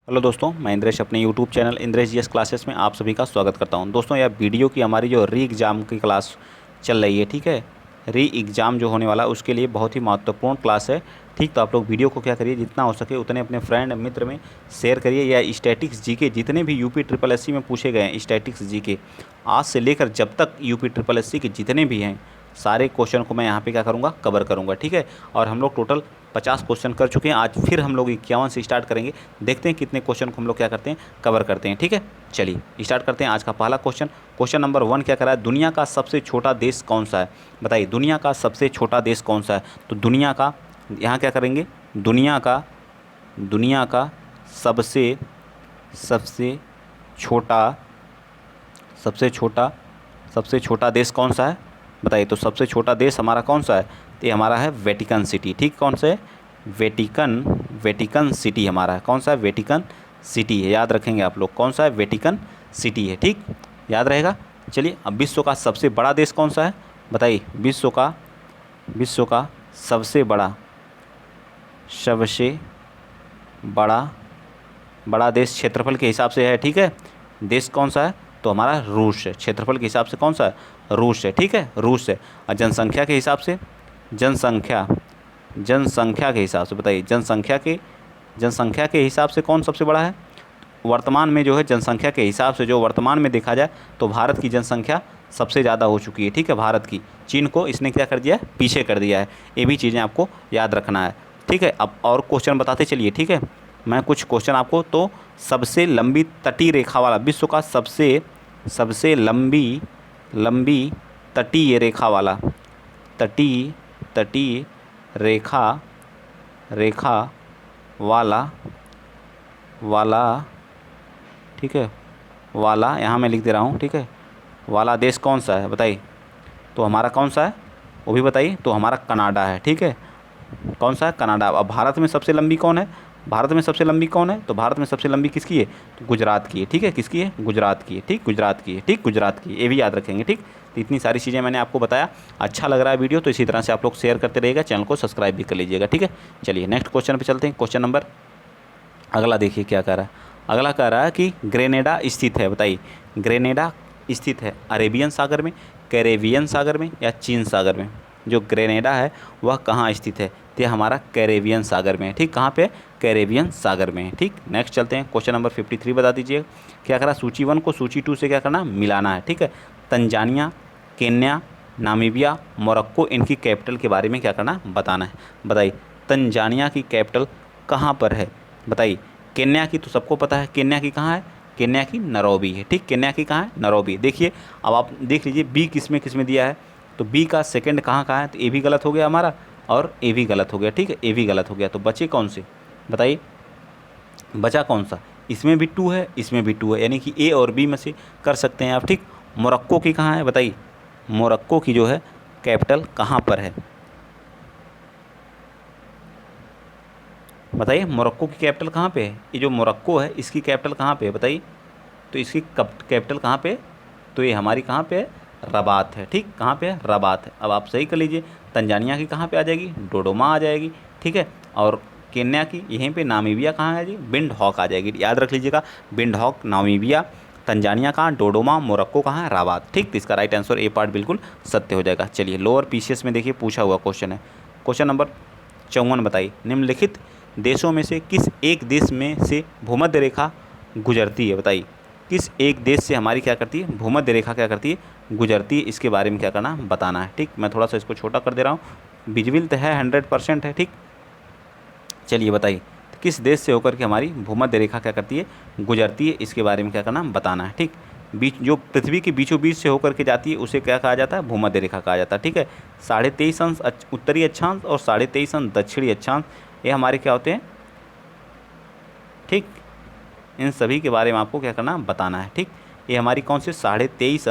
Hello दोस्तों, मैं इंद्रेश अपने YouTube channel Indresh GS classes में आप सभी का स्वागत करता हूं। दोस्तों, यह वीडियो की हमारी जो री एग्ज़ाम की क्लास चल रही है, ठीक है। री एग्ज़ाम जो होने वाला है उसके लिए बहुत ही महत्वपूर्ण क्लास है, ठीक। तो आप लोग वीडियो को क्या करिए, जितना हो सके उतने अपने फ्रेंड मित्र में शेयर करिए। या स्टैटिक्स जीके जितने भी यूपी ट्रिपल एससी में पूछे गए हैं, स्टैटिक्स जीके आज से लेकर जब तक यूपी ट्रिपल एससी के जितने भी हैं सारे क्वेश्चन को मैं यहाँ पे क्या करूँगा, कवर करूँगा, ठीक है। और हम लोग टोटल 50 क्वेश्चन कर चुके हैं। आज फिर हम लोग 51 से स्टार्ट करेंगे। देखते हैं कितने क्वेश्चन को हम लोग क्या करते हैं, कवर करते हैं, ठीक है। चलिए स्टार्ट करते हैं आज का पहला क्वेश्चन। क्वेश्चन नंबर 1 क्या करा है, दुनिया का सबसे छोटा देश कौन सा है? बताइए, दुनिया का सबसे छोटा देश कौन सा है? तो दुनिया का यहाँ क्या करेंगे, दुनिया का सबसे सबसे छोटा सबसे छोटा सबसे छोटा देश कौन सा है? बताइए। तो सबसे छोटा देश हमारा कौन सा है? तो ये हमारा है वेटिकन सिटी, ठीक। कौन सा है? वेटिकन सिटी हमारा है। कौन सा है? वेटिकन सिटी है। याद रखेंगे आप लोग, कौन सा है? वेटिकन सिटी है, ठीक, याद रहेगा। चलिए, अब विश्व का सबसे बड़ा देश कौन सा है? बताइए। विश्व का सबसे बड़ा देश क्षेत्रफल के हिसाब से है, ठीक है। देश कौन सा है? तो हमारा रूस है। क्षेत्रफल के हिसाब से कौन सा है? रूस है, ठीक है, रूस है। और जनसंख्या के हिसाब से, जनसंख्या के हिसाब से बताइए, जनसंख्या के हिसाब से कौन सबसे बड़ा है? वर्तमान में जो है जनसंख्या के हिसाब से, जो वर्तमान में देखा जाए तो भारत की जनसंख्या सबसे ज़्यादा हो चुकी है, ठीक है, भारत की। चीन को इसने क्या कर दिया है? पीछे कर दिया है। ये भी चीज़ें आपको याद रखना है, ठीक है। अब और क्वेश्चन बताते चलिए, ठीक है। मैं कुछ क्वेश्चन आपको, तो सबसे लंबी तटीय रेखा वाला, विश्व का सबसे लंबी तटीय रेखा वाला, तटीय रेखा वाला, ठीक है, वाला यहाँ मैं लिख दे रहा हूँ, ठीक है, वाला देश कौन सा है? बताइए। तो हमारा कौन सा है वो भी बताइए। तो हमारा कनाडा है, ठीक है। कौन सा है? कनाडा। अब भारत में सबसे लंबी कौन है? भारत में सबसे लंबी कौन है? तो भारत में सबसे लंबी किसकी है? तो गुजरात की है, ठीक है। किसकी है? गुजरात की है, ठीक, गुजरात की है, ठीक, गुजरात की है। ये भी याद रखेंगे, ठीक। तो इतनी सारी चीज़ें मैंने आपको बताया। अच्छा लग रहा है वीडियो तो इसी तरह से आप लोग शेयर करते रहिएगा, चैनल को सब्सक्राइब भी कर लीजिएगा, ठीक है। चलिए नेक्स्ट क्वेश्चन पर चलते हैं। क्वेश्चन नंबर अगला देखिए क्या कह रहा है। अगला कह रहा है कि ग्रेनेडा स्थित है। बताइए, ग्रेनेडा स्थित है अरेबियन सागर में, कैरेबियन सागर में या चीन सागर में? जो ग्रेनेडा है वह कहाँ स्थित है? तो यह हमारा कैरेबियन सागर में है, ठीक। कहाँ पे? कैरेबियन सागर में है, ठीक। नेक्स्ट चलते हैं। क्वेश्चन नंबर 53 बता दीजिए। क्या करा? सूची 1 को सूची 2 से क्या करना? मिलाना है, ठीक है। तंजानिया, केन्या, नामीबिया, मोरक्को, इनकी कैपिटल के बारे में क्या करना? बताना है। बताइए, तंजानिया की कैपिटल कहाँ पर है? बताइए। केन्या की तो सबको पता है, केन्या की कहाँ है? केन्या की नैरोबी है, ठीक। केन्या की कहाँ है? नैरोबी। देखिए, अब आप देख लीजिए बी किस में दिया है। तो बी का सेकंड कहाँ है? तो ए भी गलत हो गया हमारा, और ए भी गलत हो गया, ठीक है, ए भी गलत हो गया। तो बचे कौन से? बताइए, बचा कौन सा? इसमें भी 2 है, इसमें भी 2 है, यानी कि ए और बी में से कर सकते हैं आप, ठीक। मोरक्को की कहाँ है? बताइए, मोरक्को की जो है कैपिटल कहाँ पर है? बताइए, मोरक्को की कैपिटल कहाँ पे है? ये जो मोरक्को है इसकी कैपिटल कहाँ पे है? बताइए। तो इसकी कैपिटल कहाँ पे है? तो ये हमारी कहाँ पे है? रबात है, ठीक। कहाँ पे है? रबात है। अब आप सही कर लीजिए। तंजानिया की कहाँ पे आ जाएगी? डोडोमा आ जाएगी, ठीक है। और केन्या की यहीं पे नामीबिया कहाँ आ जाएगी? विंडहॉक आ जाएगी। याद रख लीजिएगा, विंडहॉक, नामीबिया, तंजानिया कहाँ? डोडोमा, मोरक्को कहाँ है? रबात, ठीक। तो इसका राइट आंसर ए पार्ट बिल्कुल सत्य हो जाएगा। चलिए, लोअर पीसीएस में देखिए पूछा हुआ क्वेश्चन है। क्वेश्चन नंबर 54 बताइए, निम्नलिखित देशों में से किस एक देश में से भूमध्य रेखा गुजरती है? बताइए, किस एक देश से हमारी क्या करती है? भूमध्य रेखा क्या करती है? गुजरती है। इसके बारे में क्या करना? बताना है, ठीक। मैं थोड़ा सा इसको छोटा कर दे रहा हूँ, विजिबल तो है 100% है, ठीक। चलिए बताइए, किस देश से होकर के हमारी भूमध्य रेखा क्या करती है? गुजरती है। इसके बारे में क्या करना? बताना है, ठीक। बीच जो पृथ्वी के बीचों बीच से होकर के जाती है उसे क्या कहा जाता है? भूमध्य रेखा कहा जाता है, ठीक है। 23.5 अंश उत्तरी अक्षांश और 23.5 अंश दक्षिणी अक्षांश, ये हमारे क्या होते हैं, ठीक। इन सभी के बारे में आपको क्या करना? बताना है, ठीक। ये हमारी कौन सी? 23.5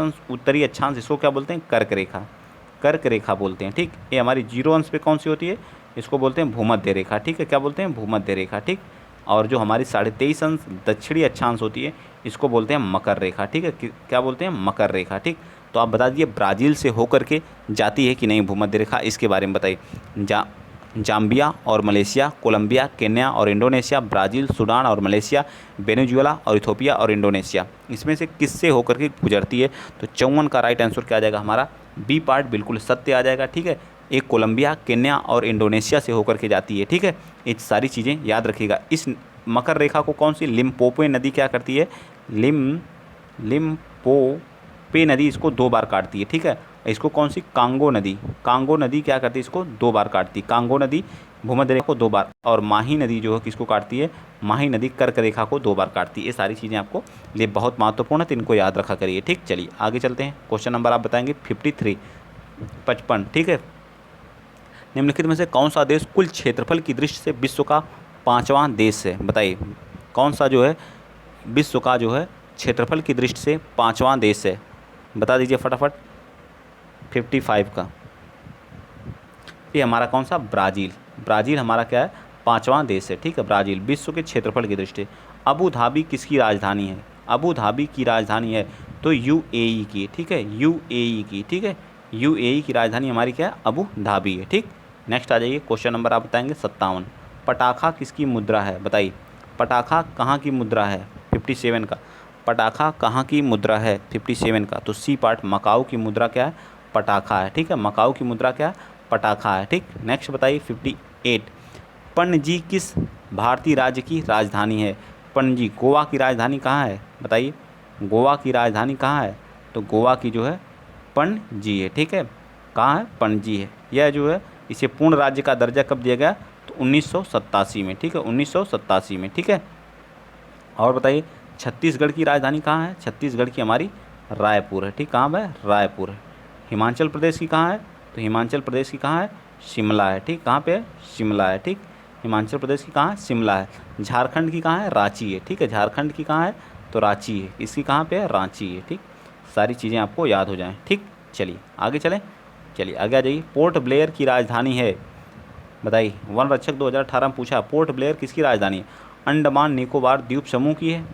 अंश उत्तरी अक्षांश, इसको क्या बोलते हैं? कर्क रेखा बोलते हैं, ठीक। ये हमारी 0 अंश पे कौन सी होती है? इसको बोलते हैं भूमध्य रेखा, ठीक है। क्या बोलते हैं? भूमध्य रेखा, ठीक। और जो हमारी 23.5 अंश दक्षिणी अक्षांश होती है इसको बोलते हैं मकर रेखा, ठीक है। क्या बोलते हैं? मकर रेखा, ठीक। तो आप बता दीजिए, ब्राज़ील से होकर के जाती है कि नहीं भूमध्य रेखा? इसके बारे में बताइए। जाम्बिया और मलेशिया, कोलंबिया, केन्या और इंडोनेशिया, ब्राज़ील, सूडान और मलेशिया, वेनेजुएला और इथोपिया और इंडोनेशिया। इसमें से किससे होकर के गुजरती है? तो 54 का राइट आंसर क्या आ जाएगा हमारा? बी पार्ट बिल्कुल सत्य आ जाएगा। ठीक है, एक कोलंबिया, केन्या और इंडोनेशिया से होकर के जाती है। ठीक है, ये सारी चीज़ें याद रखिएगा। इस मकर रेखा को कौन सी लिम्पोपो नदी क्या करती है? लिम्पोपो नदी इसको 2 बार काटती है। ठीक है, इसको कौन सी? कांगो नदी क्या करती है? इसको 2 बार काटती है। कांगो नदी भूमध्य रेखा को 2 बार, और माही नदी जो है किसको काटती है? माही नदी कर्क रेखा को 2 बार काटती है। ये सारी चीज़ें आपको लिए बहुत महत्वपूर्ण है, तो इनको याद रखा करिए। ठीक, चलिए आगे चलते हैं। क्वेश्चन नंबर आप बताएंगे 53 55। ठीक है, निम्नलिखित में से कौन सा देश कुल क्षेत्रफल की दृष्टि से विश्व का 5वां देश है? बताइए कौन सा जो है विश्व का जो है क्षेत्रफल की दृष्टि से 5वां देश है? बता दीजिए फटाफट। 55 का ये हमारा कौन सा? ब्राज़ील हमारा क्या है? 5वां देश है। ठीक है, ब्राज़ील विश्व के क्षेत्रफल की दृष्टि। अबू धाबी किसकी राजधानी है? अबू धाबी की राजधानी है तो यूएई की। ठीक है, यूएई की। ठीक है, यूएई की राजधानी हमारी क्या है? अबू धाबी है। ठीक, नेक्स्ट आ जाइए। क्वेश्चन नंबर आप बताएंगे 57। पटाखा किसकी मुद्रा है? बताइए पटाखा कहाँ की मुद्रा है? 57 का पटाखा कहाँ की मुद्रा है? 57 का तो सी पार्ट मकाऊ की मुद्रा क्या है? पटाखा है। ठीक है, मकाऊ की मुद्रा क्या है? पटाखा है। ठीक, नेक्स्ट बताइए 58। पणजी किस भारतीय राज्य की राजधानी है? पणजी गोवा की राजधानी कहाँ है? बताइए गोवा की राजधानी कहाँ है? तो गोवा की जो है पणजी है। ठीक है, कहाँ है? पणजी है। यह जो है इसे पूर्ण राज्य का दर्जा कब दिया गया? तो 1987 में। ठीक है, 1987 में। ठीक है, और बताइए छत्तीसगढ़ की राजधानी कहाँ है? छत्तीसगढ़ की हमारी रायपुर है। ठीक, कहाँ है? रायपुर है। हिमाचल प्रदेश की कहाँ है? तो हिमाचल प्रदेश की कहाँ है? शिमला है। ठीक, कहाँ पे है? शिमला है। ठीक, हिमाचल प्रदेश की कहाँ है? शिमला है। झारखंड की कहाँ है? रांची है। ठीक है, झारखंड की कहाँ है? तो रांची है। इसकी कहाँ पे है? रांची है। ठीक, सारी चीज़ें आपको याद हो जाएं। ठीक, चलिए आगे चलें। चलिए आगे आ जाइए। पोर्ट ब्लेयर की राजधानी है? बताइए वन रक्षक 2018 में पूछा पोर्ट ब्लेयर किसकी राजधानी है? अंडमान निकोबार द्वीप समूह की है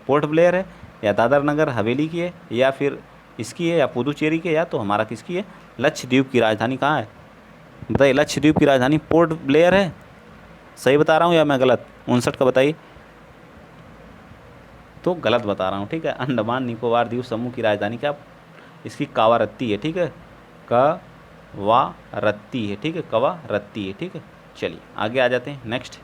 पोर्ट ब्लेयर है, या दादर नगर हवेली की है, या फिर इसकी है, या पुदुचेरी की है, या तो हमारा किसकी है? लक्षद्वीप की राजधानी कहाँ है? बताइए लक्षद्वीप की राजधानी पोर्ट ब्लेयर है। सही बता रहा हूँ या मैं गलत? 59 का बताइए। तो गलत बता रहा हूँ। ठीक है, अंडमान निकोबार द्वीप समूह की राजधानी क्या? इसकी कावारत्ती है। ठीक है, कवारत्ती है। ठीक है, कवारत्ती है। ठीक है, चलिए आगे आ जाते हैं। नेक्स्ट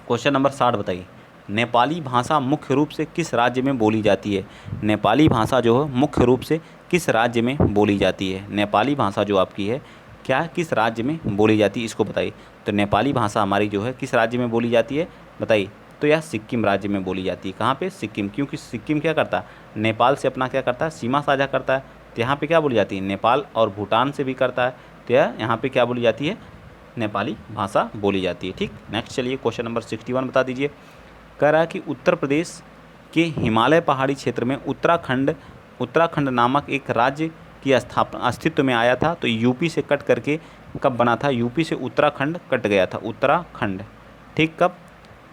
क्वेश्चन नंबर 60 बताइए नेपाली भाषा मुख्य रूप से किस राज्य में बोली जाती है? नेपाली भाषा जो है मुख्य रूप से किस राज्य में बोली जाती है? नेपाली भाषा जो आपकी है क्या किस राज्य में बोली जाती है? इसको बताइए। तो नेपाली भाषा हमारी जो है किस राज्य में बोली जाती है? बताइए। तो यह सिक्किम राज्य में बोली जाती है। कहाँ पे? सिक्किम, क्योंकि सिक्किम क्या करता है? नेपाल से अपना क्या करता है? सीमा साझा करता है। तो यहाँ पे क्या बोली जाती है? नेपाल और भूटान से भी करता है। तो यह यहाँ पे क्या बोली जाती है? नेपाली भाषा बोली जाती है। ठीक, नेक्स्ट चलिए क्वेश्चन नंबर 61 बता दीजिए। कह रहा है कि उत्तर प्रदेश के हिमालय पहाड़ी क्षेत्र में उत्तराखंड नामक एक राज्य की स्थापना अस्तित्व में आया था। तो यूपी से कट करके कब बना था? यूपी से उत्तराखंड कट गया था, उत्तराखंड। ठीक, कब?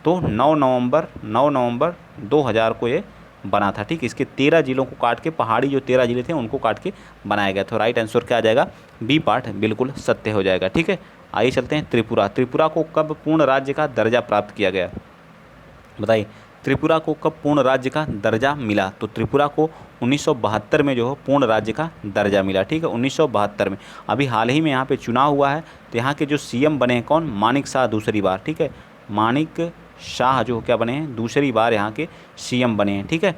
तो 9 नवंबर 2000 को ये बना था। ठीक, इसके 13 जिलों को काट के, पहाड़ी जो 13 जिले थे उनको काट के बनाया गया था। राइट आंसर क्या आ जाएगा? बी पार्ट बिल्कुल सत्य हो जाएगा। ठीक है, आइए चलते हैं त्रिपुरा को कब पूर्ण राज्य का दर्जा प्राप्त किया गया? बताइए त्रिपुरा को कब पूर्ण राज्य का दर्जा मिला? तो त्रिपुरा को 1972 में जो है पूर्ण राज्य का दर्जा मिला। ठीक है, 1972 में। अभी हाल ही में यहाँ पे चुनाव हुआ है, तो यहाँ के जो सीएम बने हैं कौन? मानिक शाह दूसरी बार। ठीक है, मानिक शाह जो क्या बने हैं? दूसरी बार यहाँ के सीएम बने हैं। ठीक है,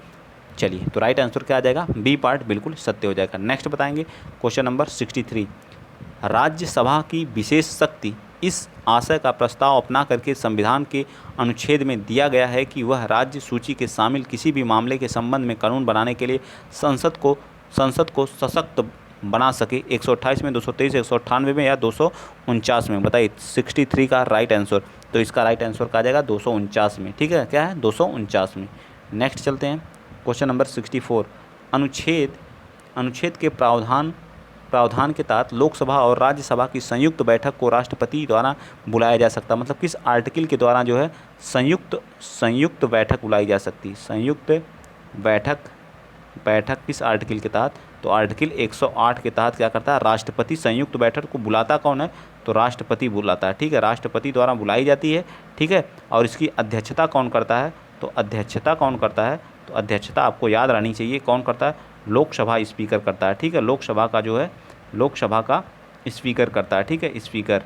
चलिए तो राइट आंसर क्या आ जाएगा? बी पार्ट बिल्कुल सत्य हो जाएगा। नेक्स्ट बताएंगे क्वेश्चन नंबर 63। राज्यसभा की विशेष शक्ति इस आशय का प्रस्ताव अपना करके संविधान के अनुच्छेद में दिया गया है कि वह राज्य सूची के शामिल किसी भी मामले के संबंध में कानून बनाने के लिए संसद को सशक्त बना सके। 128 में, 223, 198 में, या 249 में? बताइए 63 का राइट आंसर। तो इसका राइट आंसर क्या आ जाएगा? 249 में। ठीक है, क्या है? 249 में। नेक्स्ट चलते हैं क्वेश्चन नंबर 64। अनुच्छेद के प्रावधान के तहत लोकसभा और राज्यसभा की संयुक्त बैठक को राष्ट्रपति द्वारा बुलाया जा सकता है। मतलब किस आर्टिकल के द्वारा जो है संयुक्त बैठक बुलाई जा सकती है? संयुक्त बैठक किस आर्टिकल के तहत? तो आर्टिकल 108 के तहत क्या करता है? राष्ट्रपति संयुक्त बैठक को बुलाता कौन है? तो राष्ट्रपति बुलाता है, ठीक है, राष्ट्रपति द्वारा बुलाई जाती है, ठीक है। और इसकी अध्यक्षता कौन करता है, तो अध्यक्षता कौन करता है, तो अध्यक्षता आपको याद रहनी चाहिए कौन करता है, लोकसभा स्पीकर करता है, ठीक है। लोकसभा का जो है, लोकसभा का स्पीकर करता है, ठीक है, स्पीकर।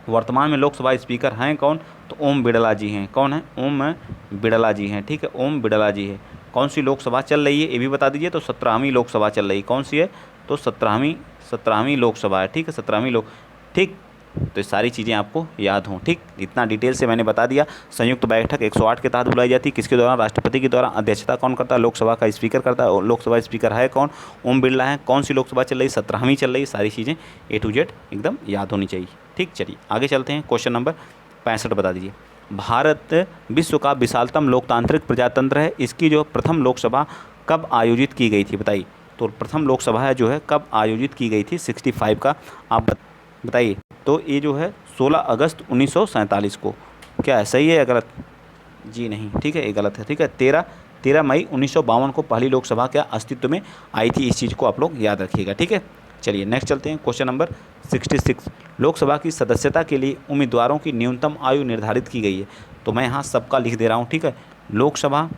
वर्तमान में लोकसभा स्पीकर हैं कौन, तो ओम बिड़ला जी हैं। कौन है, ओम बिड़ला जी हैं, ठीक है, ओम बिड़ला जी है। कौन सी लोकसभा चल रही है ये भी बता दीजिए, तो 17वीं लोकसभा चल रही, कौन सी है, तो 17वीं लोकसभा है, ठीक है, 17वीं लोक, ठीक। तो ये सारी चीज़ें आपको याद हों, ठीक। इतना डिटेल से मैंने बता दिया। संयुक्त बैठक 108 के तहत बुलाई जाती है, किसके द्वारा, राष्ट्रपति के द्वारा। अध्यक्षता कौन करता है, लोकसभा का स्पीकर करता है, और लोकसभा स्पीकर है कौन, ओम बिड़ला है। कौन सी लोकसभा चल रही, 17वीं चल रही। सारी चीज़ें A to Z एकदम याद होनी चाहिए, ठीक। चलिए आगे चलते हैं, क्वेश्चन नंबर 65 बता दीजिए। भारत विश्व का विशालतम लोकतांत्रिक प्रजातंत्र है, इसकी जो प्रथम लोकसभा कब आयोजित की गई थी, बताइए। तो प्रथम लोकसभा है जो है कब आयोजित की गई थी, 65 का आप बताइए। तो ये जो है 16 अगस्त 1947 को। क्या है, सही है या गलत, जी नहीं, ठीक है, ये गलत है, ठीक है। 13 मई 1952 को पहली लोकसभा क्या अस्तित्व में आई थी, इस चीज़ को आप लोग याद रखिएगा, ठीक है। चलिए नेक्स्ट चलते हैं, क्वेश्चन नंबर 66। लोकसभा की सदस्यता के लिए उम्मीदवारों की न्यूनतम आयु निर्धारित की गई है। तो मैं यहाँ सबका लिख दे रहा हूँ, ठीक है। लोकसभा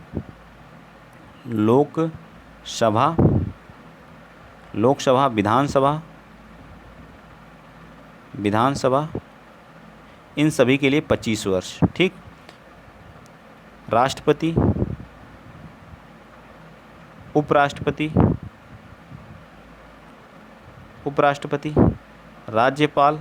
लोकसभा लोकसभा विधानसभा इन सभी के लिए 25 वर्ष, ठीक। राष्ट्रपति, उपराष्ट्रपति, राज्यपाल,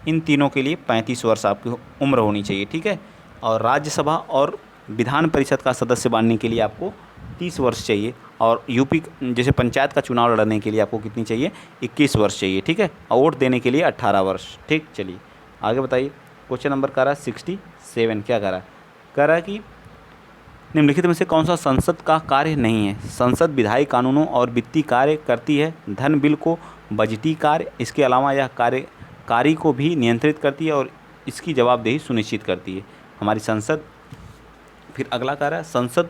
इन तीनों के लिए 35 वर्ष आपकी उम्र होनी चाहिए, ठीक है। और राज्यसभा और विधान परिषद का सदस्य बनने के लिए आपको 30 वर्ष चाहिए। और यूपी जैसे पंचायत का चुनाव लड़ने के लिए आपको कितनी चाहिए, 21 वर्ष चाहिए, ठीक है। और वोट देने के लिए 18 वर्ष, ठीक। चलिए आगे बताइए, क्वेश्चन नंबर कह रहा है 67। क्या कह रहा है कि निम्नलिखित में से कौन सा संसद का कार्य नहीं है। संसद विधायी कानूनों और वित्तीय कार्य करती है, धन बिल को बजटीय कार्य, इसके अलावा यह कार्यकारी को भी नियंत्रित करती है और इसकी जवाबदेही सुनिश्चित करती है हमारी संसद। फिर अगला कह रहा है संसद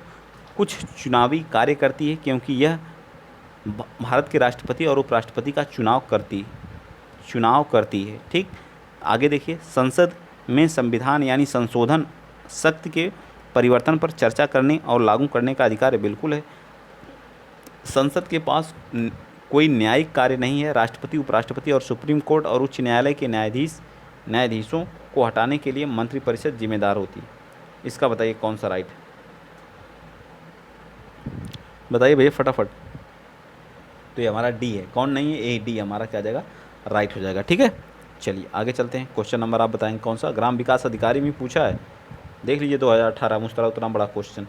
कुछ चुनावी कार्य करती है क्योंकि यह भारत के राष्ट्रपति और उपराष्ट्रपति का चुनाव करती है, ठीक। आगे देखिए, संसद में संविधान यानी संशोधन शक्ति के परिवर्तन पर चर्चा करने और लागू करने का अधिकार बिल्कुल है। संसद के पास कोई न्यायिक कार्य नहीं है। राष्ट्रपति, उपराष्ट्रपति और सुप्रीम कोर्ट और उच्च न्यायालय के न्यायाधीशों को हटाने के लिए मंत्रिपरिषद जिम्मेदार होती है। इसका बताइए कौन सा राइट है, बताइए भैया फटाफट। तो ये हमारा डी है, कौन नहीं है, ए डी हमारा क्या जाएगा, राइट हो जाएगा, ठीक है। चलिए आगे चलते हैं, क्वेश्चन नंबर आप बताएंगे कौन सा। ग्राम विकास अधिकारी में पूछा है, देख लीजिए 2018 मुश्तरा उतना बड़ा क्वेश्चन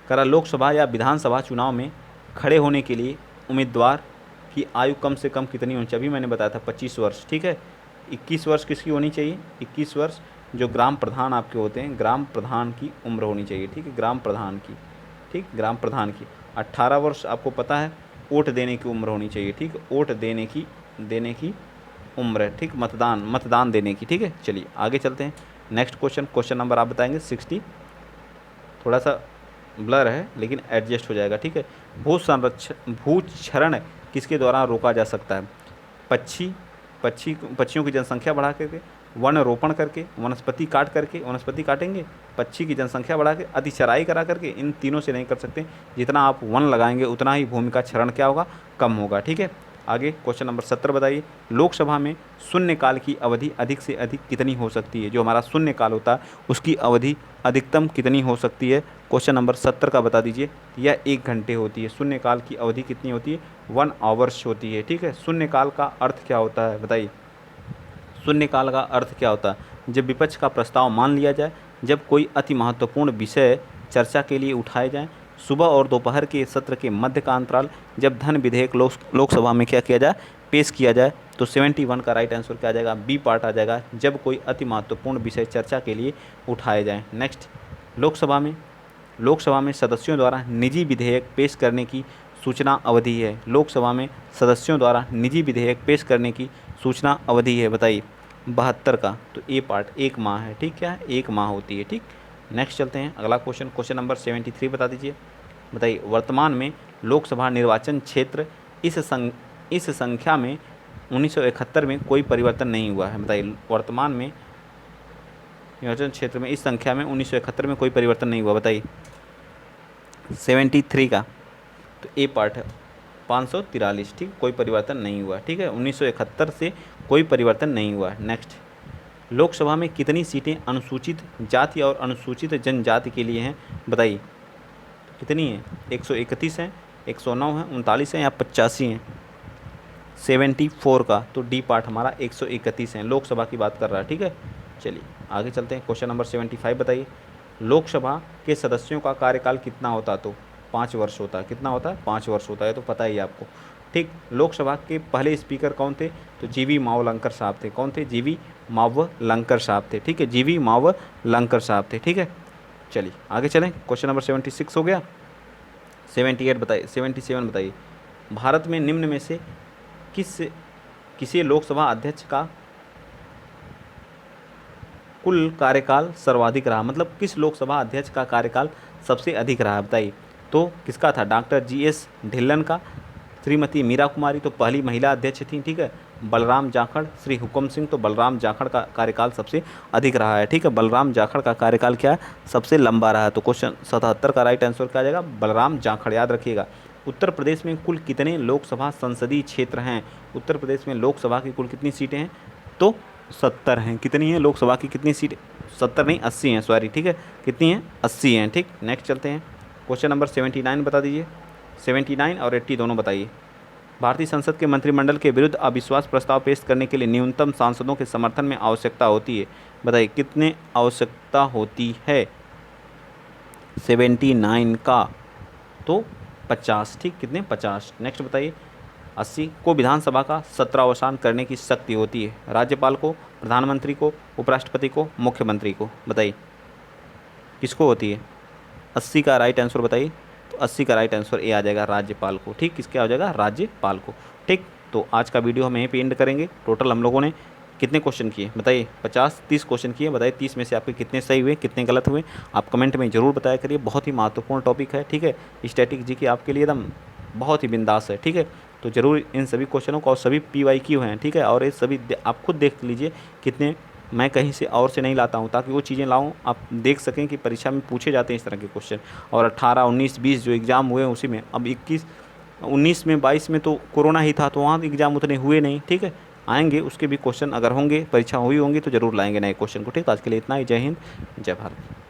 करा। लोकसभा या विधानसभा चुनाव में खड़े होने के लिए उम्मीदवार की आयु कम से कम कितनी होनी चाहिए, अभी मैंने बताया था 25 वर्ष, ठीक है। 21 वर्ष किसकी होनी चाहिए, 21 वर्ष जो ग्राम प्रधान आपके होते हैं, ग्राम प्रधान की उम्र होनी चाहिए, ठीक है, ग्राम प्रधान की, ठीक, ग्राम प्रधान की। 18 वर्ष आपको पता है वोट देने की उम्र होनी चाहिए, ठीक, वोट देने की उम्र है, ठीक, मतदान देने की, ठीक है। चलिए आगे चलते हैं, नेक्स्ट क्वेश्चन नंबर आप बताएंगे 60। थोड़ा सा ब्लर है लेकिन एडजस्ट हो जाएगा, ठीक है। भूक्षरण किसके द्वारा रोका जा सकता है, पक्षियों की जनसंख्या बढ़ा करके, वन रोपण करके, वनस्पति काटेंगे, पक्षी की जनसंख्या बढ़ा के, अतिचराई करा करके, इन तीनों से नहीं कर सकते। जितना आप वन लगाएंगे उतना ही भूमि का क्षरण क्या होगा, कम होगा, ठीक है। आगे क्वेश्चन नंबर 70 बताइए, लोकसभा में शून्यकाल की अवधि अधिक से अधिक कितनी हो सकती है। जो हमारा शून्यकाल होता है उसकी अवधि अधिकतम कितनी हो सकती है, क्वेश्चन नंबर 70 का बता दीजिए। यह 1 घंटे होती है। शून्यकाल की अवधि कितनी होती है, 1 आवर्स होती है, ठीक है। शून्यकाल का अर्थ क्या होता है बताइए, शून्यकाल का अर्थ क्या होता है, जब विपक्ष का प्रस्ताव मान लिया जाए, जब कोई अति महत्वपूर्ण विषय चर्चा के लिए उठाए जाएँ, सुबह और दोपहर के सत्र के मध्य का अंतराल, जब धन विधेयक लोकसभा में क्या किया जाए, पेश किया जाए। तो 71 का राइट आंसर क्या आ जाएगा, बी पार्ट आ जाएगा, जब कोई अति महत्वपूर्ण विषय चर्चा के लिए उठाए जाएँ। नेक्स्ट, लोकसभा में सदस्यों द्वारा निजी विधेयक पेश करने की सूचना अवधि है। लोकसभा में सदस्यों द्वारा निजी विधेयक पेश करने की सूचना अवधि है, बताइए 72 का। तो ए पार्ट 1 माह है, ठीक, क्या है, 1 माह होती है, ठीक। नेक्स्ट चलते हैं, अगला क्वेश्चन नंबर 73 बता दीजिए। बताइए वर्तमान में लोकसभा निर्वाचन क्षेत्र इस संख्या में 1971 में कोई परिवर्तन नहीं हुआ है, बताइए। वर्तमान में निर्वाचन क्षेत्र में इस संख्या में 1971 में कोई परिवर्तन नहीं हुआ, बताइए। 73 का तो ए पार्ट है 543, ठीक, कोई परिवर्तन नहीं हुआ, ठीक है। 1971 से कोई परिवर्तन नहीं हुआ। नेक्स्ट, लोकसभा में कितनी सीटें अनुसूचित जाति और अनुसूचित जनजाति के लिए हैं, बताइए। कितनी हैं? 131 हैं, 109 हैं, 39 हैं या 85 हैं? 74 का तो डी पार्ट हमारा 131 है, लोकसभा की बात कर रहा है, ठीक है। चलिए आगे चलते हैं। क्वेश्चन नंबर 75 बताइए। लोकसभा के सदस्यों का कार्यकाल कितना होता? तो 5 वर्ष होता है। कितना होता है? 5 वर्ष होता है, तो पता ही है आपको, ठीक। लोकसभा के पहले स्पीकर कौन थे? तो जीवी मावलंकर साहब थे। कौन थे? जीवी मावलंकर साहब थे, ठीक है, जीवी मावलंकर साहब थे, ठीक है। चलिए आगे चलें। क्वेश्चन नंबर 76 हो गया। 78 बताइए, 77 बताइए। भारत में निम्न में से किसी लोकसभा अध्यक्ष का कुल कार्यकाल सर्वाधिक रहा, मतलब किस लोकसभा अध्यक्ष का कार्यकाल सबसे अधिक रहा, बताइए। तो किसका था? डॉक्टर GS ढिल्लन का, श्रीमती मीरा कुमारी तो पहली महिला अध्यक्ष थी, ठीक है। बलराम जाखड़, श्री हुकुम सिंह, तो बलराम जाखड़ का कार्यकाल सबसे अधिक रहा है, ठीक है। बलराम जाखड़ का कार्यकाल क्या है? सबसे लंबा रहा है। तो क्वेश्चन 77 का राइट आंसर क्या आ जाएगा? बलराम जाखड़, याद रखिएगा। उत्तर प्रदेश में कुल कितने लोकसभा संसदीय क्षेत्र हैं? उत्तर प्रदेश में लोकसभा की कुल कितनी सीटें हैं? तो 70 हैं। कितनी हैं लोकसभा की? कितनी सीटें? 70 नहीं, 80 हैं, सॉरी, ठीक है। कितनी हैं? 80 हैं, ठीक। नेक्स्ट चलते हैं। क्वेश्चन नंबर 79 बता दीजिए। 79 और 80 दोनों बताइए। भारतीय संसद के मंत्रिमंडल के विरुद्ध अविश्वास प्रस्ताव पेश करने के लिए न्यूनतम सांसदों के समर्थन में आवश्यकता होती है, बताइए। कितने आवश्यकता होती है? 79 का तो 50, ठीक। कितने? 50। नेक्स्ट बताइए। 80 को विधानसभा का सत्रावसान करने की शक्ति होती है, राज्यपाल को, प्रधानमंत्री को, उपराष्ट्रपति को, मुख्यमंत्री को, बताइए। किसको होती है? 80 का राइट आंसर बताइए। तो 80 का राइट आंसर ए आ जाएगा, राज्यपाल को, ठीक। किसके आ जाएगा? राज्यपाल को, ठीक। तो आज का वीडियो हम यहीं पे एंड करेंगे। टोटल हम लोगों ने कितने क्वेश्चन किए बताइए? 30 क्वेश्चन किए, बताइए 30 में से आपके कितने सही हुए, कितने गलत हुए, आप कमेंट में ज़रूर बताया करिए। बहुत ही महत्वपूर्ण टॉपिक है, ठीक है। स्टैटिक जी के आपके लिए एकदम बहुत ही बिंदास है, ठीक है। तो ज़रूर इन सभी क्वेश्चनों को, और सभी PYQ हैं, ठीक है, और ये सभी आप खुद देख लीजिए कितने मैं कहीं से और से नहीं लाता हूँ, ताकि वो चीज़ें लाऊँ आप देख सकें कि परीक्षा में पूछे जाते हैं इस तरह के क्वेश्चन। और 18, 19, 20 जो एग्ज़ाम हुए उसी में, अब 21, 19 में, 22 में तो कोरोना ही था, तो वहाँ एग्ज़ाम उतने हुए नहीं, ठीक है। आएंगे उसके भी क्वेश्चन, अगर होंगे, परीक्षा हुई होंगी तो ज़रूर लाएंगे नए क्वेश्चन को, ठीक। आज के लिए इतना ही। जय हिंद, जय भारत।